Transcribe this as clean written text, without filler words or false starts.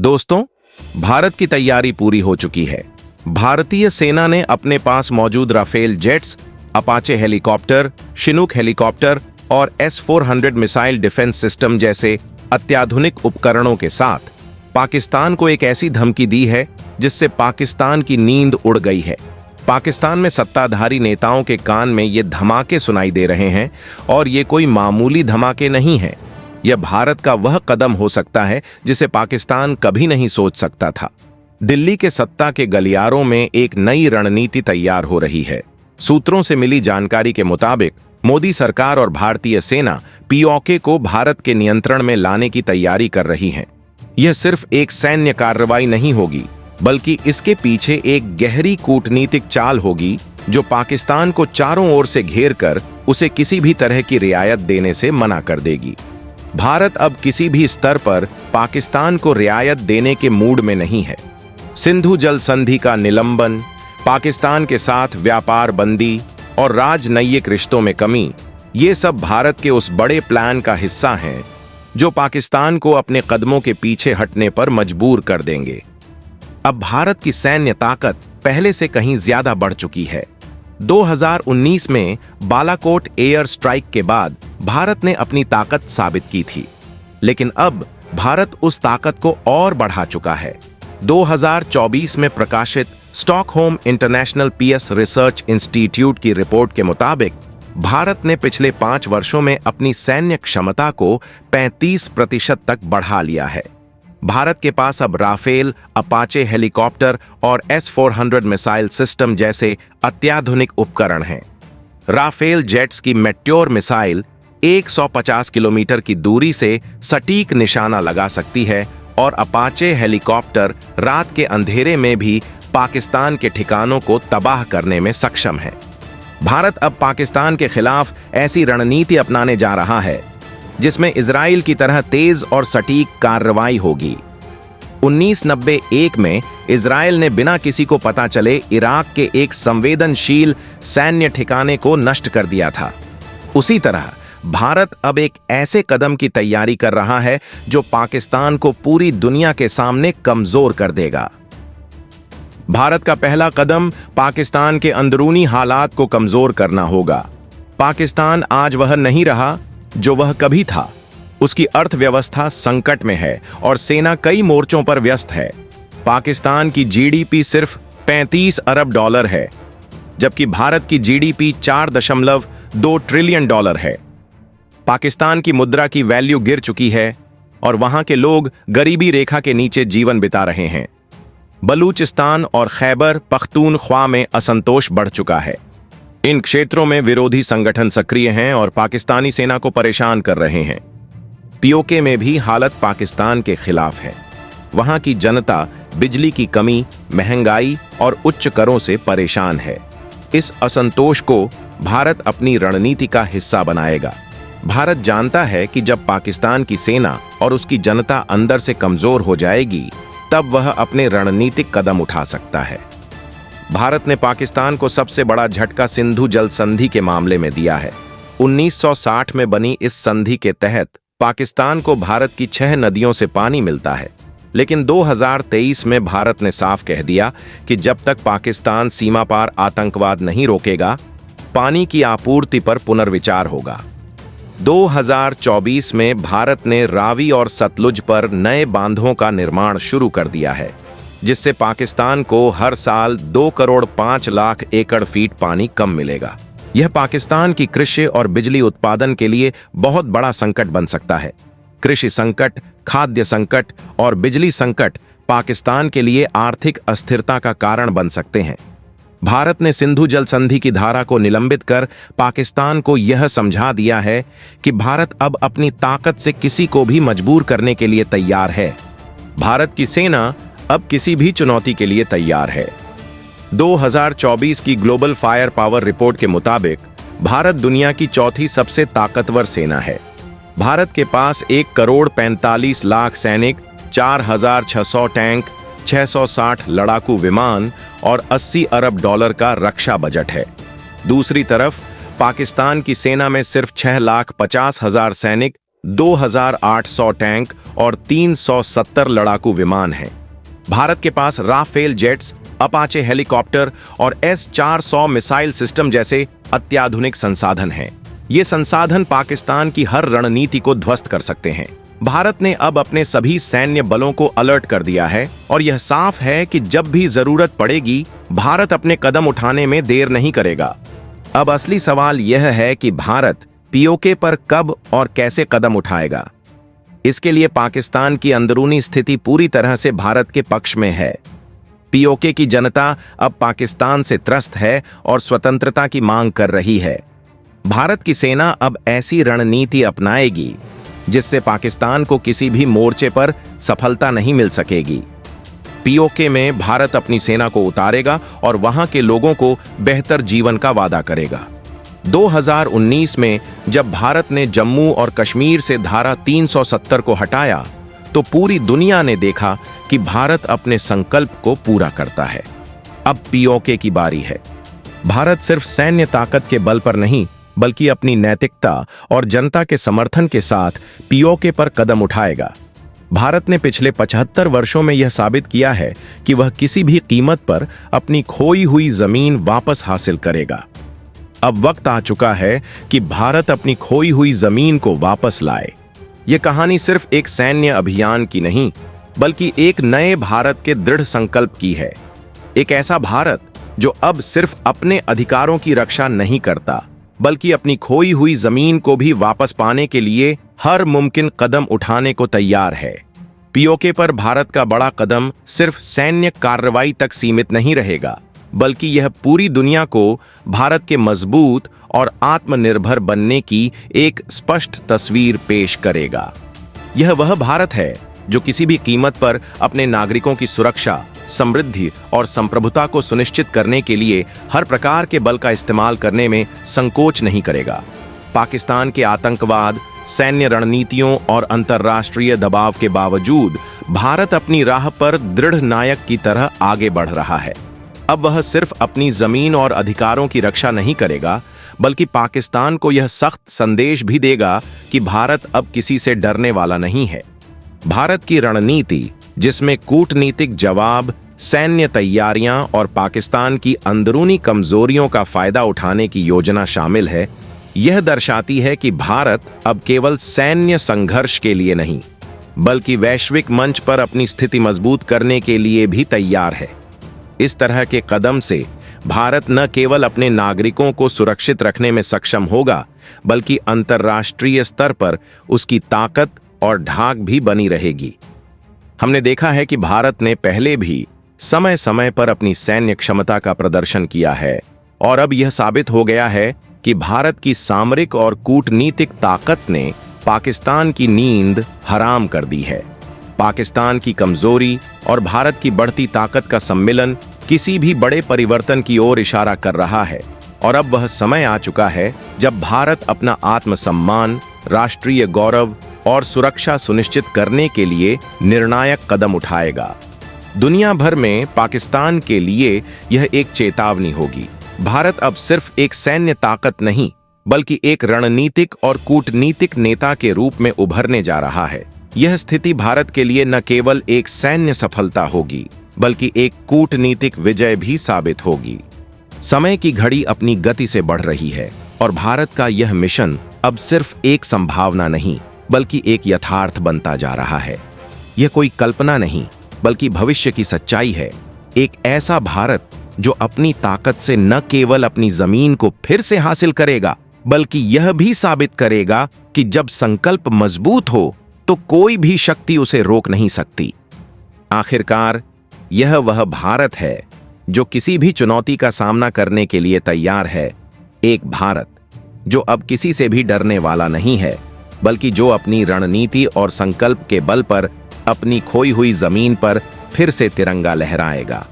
दोस्तों, भारत की तैयारी पूरी हो चुकी है। भारतीय सेना ने अपने पास मौजूद Rafale jets, Apache helicopter, Chinook helicopter और S-400 मिसाइल डिफेंस सिस्टम जैसे अत्याधुनिक उपकरणों के साथ पाकिस्तान को एक ऐसी धमकी दी है जिससे पाकिस्तान की नींद उड़ गई है। पाकिस्तान में सत्ताधारी नेताओं के कान में ये धमाके सुनाई दे रहे हैं और ये कोई मामूली धमाके नहीं हैं। यह भारत का वह कदम हो सकता है जिसे पाकिस्तान कभी नहीं सोच सकता था। दिल्ली के सत्ता के गलियारों में एक नई रणनीति तैयार हो रही है। सूत्रों से मिली जानकारी के मुताबिक मोदी सरकार और भारतीय सेना पीओके को भारत के नियंत्रण में लाने की तैयारी कर रही है। यह सिर्फ एक सैन्य कार्रवाई नहीं होगी, बल्कि इसके पीछे एक गहरी कूटनीतिक चाल होगी जो पाकिस्तान को चारों ओर से घेर कर उसे किसी भी तरह की रियायत देने से मना कर देगी। भारत अब किसी भी स्तर पर पाकिस्तान को रियायत देने के मूड में नहीं है। सिंधु जल संधि का निलंबन, पाकिस्तान के साथ व्यापार बंदी और राजनयिक रिश्तों में कमी, ये सब भारत के उस बड़े प्लान का हिस्सा हैं जो पाकिस्तान को अपने कदमों के पीछे हटने पर मजबूर कर देंगे। अब भारत की सैन्य ताकत पहले से कहीं ज्यादा बढ़ चुकी है। 2019 में बालाकोट एयर स्ट्राइक के बाद भारत ने अपनी ताकत साबित की थी, लेकिन अब भारत उस ताकत को और बढ़ा चुका है। 2024 में प्रकाशित Stockholm International Peace Research Institute की रिपोर्ट के मुताबिक भारत ने पिछले 5 वर्षों में अपनी सैन्य क्षमता को 35% तक बढ़ा लिया है। भारत के पास अब राफेल, अपाचे हेलीकॉप्टर और S-400 मिसाइल सिस्टम जैसे अत्याधुनिक उपकरण हैं। राफेल जेट्स की मैट्योर मिसाइल 150 किलोमीटर की दूरी से सटीक निशाना लगा सकती है और अपाचे हेलीकॉप्टर रात के अंधेरे में भी पाकिस्तान के ठिकानों को तबाह करने में सक्षम है। भारत अब पाकिस्तान के खिलाफ ऐसी रणनीति अपनाने जा रहा है जिसमें इजराइल की तरह तेज और सटीक कार्रवाई होगी। 1991 में इजराइल ने बिना किसी को पता चले इराक के एक संवेदनशील सैन्य ठिकाने को नष्ट कर दिया था। उसी तरह भारत अब एक ऐसे कदम की तैयारी कर रहा है जो पाकिस्तान को पूरी दुनिया के सामने कमजोर कर देगा। भारत का पहला कदम पाकिस्तान के अंदरूनी हालात को कमजोर करना होगा। पाकिस्तान आज वह नहीं रहा जो वह कभी था। उसकी अर्थव्यवस्था संकट में है और सेना कई मोर्चों पर व्यस्त है। पाकिस्तान की जीडीपी सिर्फ $35 अरब है, जबकि भारत की जीडीपी $4.2 ट्रिलियन है। पाकिस्तान की मुद्रा की वैल्यू गिर चुकी है और वहां के लोग गरीबी रेखा के नीचे जीवन बिता रहे हैं। बलूचिस्तान और खैबर पख्तूनख्वा में असंतोष बढ़ चुका है। इन क्षेत्रों में विरोधी संगठन सक्रिय हैं और पाकिस्तानी सेना को परेशान कर रहे हैं। पीओके में भी हालत पाकिस्तान के खिलाफ है। वहां की जनता बिजली की कमी, महंगाई और उच्च करों से परेशान है। इस असंतोष को भारत अपनी रणनीति का हिस्सा बनाएगा। भारत जानता है कि जब पाकिस्तान की सेना और उसकी जनता अंदर से कमजोर हो जाएगी, तब वह अपने रणनीतिक कदम उठा सकता है। भारत ने पाकिस्तान को सबसे बड़ा झटका सिंधु जल संधि के मामले में दिया है। 1960 में बनी इस संधि के तहत पाकिस्तान को भारत की 6 नदियों से पानी मिलता है, लेकिन 2023 में भारत ने साफ कह दिया कि जब तक पाकिस्तान सीमा पार आतंकवाद नहीं रोकेगा, पानी की आपूर्ति पर पुनर्विचार होगा। 2024 में भारत ने रावी और सतलुज पर नए बांधों का निर्माण शुरू कर दिया है, जिससे पाकिस्तान को हर साल 2.5 करोड़ एकड़ फीट पानी कम मिलेगा। यह पाकिस्तान की कृषि और बिजली उत्पादन के लिए बहुत बड़ा संकट बन सकता है। कृषि संकट, खाद्य संकट और बिजली संकट पाकिस्तान के लिए आर्थिक अस्थिरता का कारण बन सकते हैं। भारत ने सिंधु जल संधि की धारा को निलंबित कर पाकिस्तान को यह समझा दिया है कि भारत अब अपनी ताकत से किसी को भी मजबूर करने के लिए तैयार है। भारत की सेना अब किसी भी चुनौती के लिए तैयार है। 2024 की ग्लोबल फायर पावर रिपोर्ट के मुताबिक भारत दुनिया की चौथी सबसे ताकतवर सेना है। भारत के पास 1,45,00,000 सैनिक, 4,600 टैंक, 660 लड़ाकू विमान और $80 अरब का रक्षा बजट है। दूसरी तरफ पाकिस्तान की सेना में सिर्फ 6,50,000 सैनिक, 2800 टैंक और 370 लड़ाकू विमान हैं। भारत के पास राफेल जेट्स, अपाचे हेलीकॉप्टर और S-400 मिसाइल सिस्टम जैसे अत्याधुनिक संसाधन हैं। ये संसाधन पाकिस्तान की हर रणनीति को ध्वस्त कर सकते हैं। भारत ने अब अपने सभी सैन्य बलों को अलर्ट कर दिया है और यह साफ है कि जब भी जरूरत पड़ेगी, भारत अपने कदम उठाने में देर नहीं करेगा। अब असली सवाल यह है कि भारत पीओके पर कब और कैसे कदम उठाएगा। इसके लिए पाकिस्तान की अंदरूनी स्थिति पूरी तरह से भारत के पक्ष में है। पीओके की जनता अब पाकिस्तान से त्रस्त है और स्वतंत्रता की मांग कर रही है। भारत की सेना अब ऐसी रणनीति अपनाएगी जिससे पाकिस्तान को किसी भी मोर्चे पर सफलता नहीं मिल सकेगी। पीओके में भारत अपनी सेना को उतारेगा और वहां के लोगों को बेहतर जीवन का वादा करेगा। 2019 में जब भारत ने जम्मू और कश्मीर से धारा 370 को हटाया तो पूरी दुनिया ने देखा कि भारत अपने संकल्प को पूरा करता है। अब पीओके की बारी है। भारत सिर्फ सैन्य ताकत के बल पर नहीं, बल्कि अपनी नैतिकता और जनता के समर्थन के साथ पीओके पर कदम उठाएगा। भारत ने पिछले 75 वर्षों में यह साबित किया है कि वह किसी भी कीमत पर अपनी खोई हुई जमीन वापस हासिल करेगा। अब वक्त आ चुका है कि भारत अपनी खोई हुई जमीन को वापस लाए। यह कहानी सिर्फ एक सैन्य अभियान की नहीं, बल्कि एक नए भारत के दृढ़ संकल्प की है। एक ऐसा भारत जो अब सिर्फ अपने अधिकारों की रक्षा नहीं करता, बल्कि अपनी खोई हुई जमीन को भी वापस पाने के लिए हर मुमकिन कदम उठाने को तैयार है। पीओके पर भारत का बड़ा कदम सिर्फ सैन्य कार्रवाई तक सीमित नहीं रहेगा, बल्कि यह पूरी दुनिया को भारत के मजबूत और आत्मनिर्भर बनने की एक स्पष्ट तस्वीर पेश करेगा। यह वह भारत है जो किसी भी कीमत पर अपने नागरिकों की सुरक्षा, समृद्धि और संप्रभुता को सुनिश्चित करने के लिए हर प्रकार के बल का इस्तेमाल करने में संकोच नहीं करेगा। पाकिस्तान के आतंकवाद, सैन्य रणनीतियों और अंतर्राष्ट्रीय दबाव के बावजूद भारत अपनी राह पर दृढ़ नायक की तरह आगे बढ़ रहा है। अब वह सिर्फ अपनी जमीन और अधिकारों की रक्षा नहीं करेगा, बल्कि पाकिस्तान को यह सख्त संदेश भी देगा कि भारत अब किसी से डरने वाला नहीं है। भारत की रणनीति, जिसमें कूटनीतिक जवाब, सैन्य तैयारियां और पाकिस्तान की अंदरूनी कमजोरियों का फायदा उठाने की योजना शामिल है, यह दर्शाती है कि भारत अब केवल सैन्य संघर्ष के लिए नहीं, बल्कि वैश्विक मंच पर अपनी स्थिति मजबूत करने के लिए भी तैयार है। इस तरह के कदम से भारत न केवल अपने नागरिकों को सुरक्षित रखने में सक्षम होगा, बल्कि अंतर्राष्ट्रीय स्तर पर उसकी ताकत और ढाक भी बनी रहेगी। हमने देखा है कि भारत ने पहले भी समय समय पर अपनी सैन्य क्षमता का प्रदर्शन किया है और अब यह साबित हो गया है कि भारत की सामरिक और कूटनीतिक ताकत ने पाकिस्तान की नींद हराम कर दी है। पाकिस्तान की कमजोरी और भारत की बढ़ती ताकत का सम्मिलन किसी भी बड़े परिवर्तन की ओर इशारा कर रहा है और अब वह समय आ चुका है जब भारत अपना आत्मसम्मान, राष्ट्रीय गौरव और सुरक्षा सुनिश्चित करने के लिए निर्णायक कदम उठाएगा। दुनिया भर में पाकिस्तान के लिए यह एक चेतावनी होगी। भारत अब सिर्फ एक सैन्य ताकत नहीं, बल्कि एक रणनीतिक और कूटनीतिक नेता के रूप में उभरने जा रहा है। यह स्थिति भारत के लिए न केवल एक सैन्य सफलता होगी, बल्कि एक कूटनीतिक विजय भी साबित होगी। समय की घड़ी अपनी गति से बढ़ रही है और भारत का यह मिशन अब सिर्फ एक संभावना नहीं, बल्कि एक यथार्थ बनता जा रहा है। यह कोई कल्पना नहीं, बल्कि भविष्य की सच्चाई है। एक ऐसा भारत जो अपनी ताकत से न केवल अपनी जमीन को फिर से हासिल करेगा, बल्कि यह भी साबित करेगा कि जब संकल्प मजबूत हो तो कोई भी शक्ति उसे रोक नहीं सकती। आखिरकार यह वह भारत है जो किसी भी चुनौती का सामना करने के लिए तैयार है। एक भारत जो अब किसी से भी डरने वाला नहीं है, बल्कि जो अपनी रणनीति और संकल्प के बल पर अपनी खोई हुई जमीन पर फिर से तिरंगा लहराएगा।